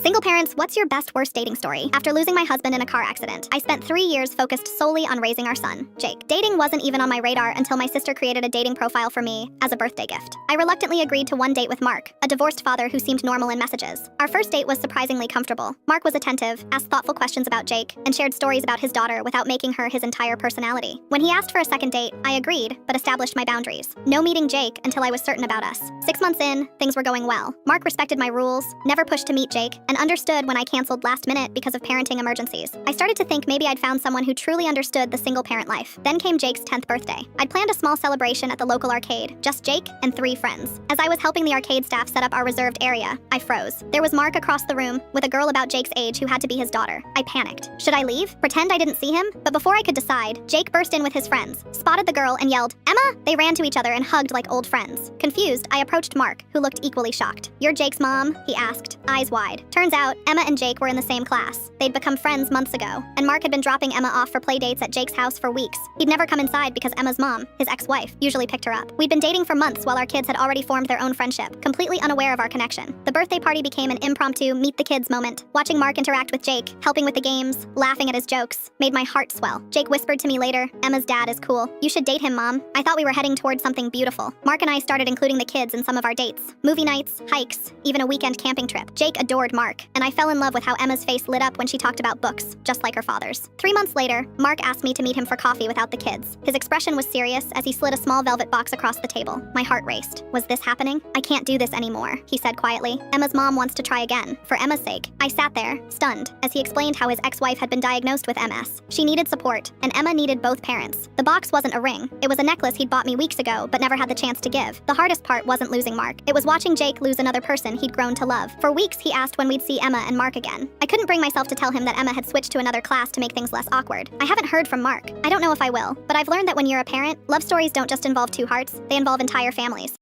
Single parents, what's your best worst dating story? After losing my husband in a car accident, I spent 3 years focused solely on raising our son, Jake. Dating wasn't even on my radar until my sister created a dating profile for me as a birthday gift. I reluctantly agreed to one date with Mark, a divorced father who seemed normal in messages. Our first date was surprisingly comfortable. Mark was attentive, asked thoughtful questions about Jake, and shared stories about his daughter without making her his entire personality. When he asked for a second date, I agreed, but established my boundaries. No meeting Jake until I was certain about us. 6 months in, things were going well. Mark respected my rules, never pushed to meet Jake, and understood when I canceled last minute because of parenting emergencies. I started to think maybe I'd found someone who truly understood the single parent life. Then came Jake's 10th birthday. I'd planned a small celebration at the local arcade, just Jake and 3 friends. As I was helping the arcade staff set up our reserved area, I froze. There was Mark across the room, with a girl about Jake's age who had to be his daughter. I panicked. Should I leave? Pretend I didn't see him? But before I could decide, Jake burst in with his friends, spotted the girl and yelled, "Emma!" They ran to each other and hugged like old friends. Confused, I approached Mark, who looked equally shocked. "You're Jake's mom?" he asked, eyes wide. Turns out, Emma and Jake were in the same class. They'd become friends months ago, and Mark had been dropping Emma off for play dates at Jake's house for weeks. He'd never come inside because Emma's mom, his ex-wife, usually picked her up. We'd been dating for months while our kids had already formed their own friendship, completely unaware of our connection. The birthday party became an impromptu meet-the-kids moment. Watching Mark interact with Jake, helping with the games, laughing at his jokes, made my heart swell. Jake whispered to me later, "Emma's dad is cool. You should date him, Mom." I thought we were heading towards something beautiful. Mark and I started including the kids in some of our dates. Movie nights, hikes, even a weekend camping trip. Jake adored Mark, and I fell in love with how Emma's face lit up when she talked about books, just like her father's. 3 months later, Mark asked me to meet him for coffee without the kids. His expression was serious as he slid a small velvet box across the table. My heart raced. Was this happening? "I can't do this anymore," he said quietly. "Emma's mom wants to try again, for Emma's sake." I sat there, stunned, as he explained how his ex-wife had been diagnosed with MS. She needed support, and Emma needed both parents. The box wasn't a ring. It was a necklace he'd bought me weeks ago, but never had the chance to give. The hardest part wasn't losing Mark. It was watching Jake lose another person he'd grown to love. For weeks, he asked when we'd see Emma and Mark again. I couldn't bring myself to tell him that Emma had switched to another class to make things less awkward. I haven't heard from Mark. I don't know if I will, but I've learned that when you're a parent, love stories don't just involve 2 hearts, they involve entire families.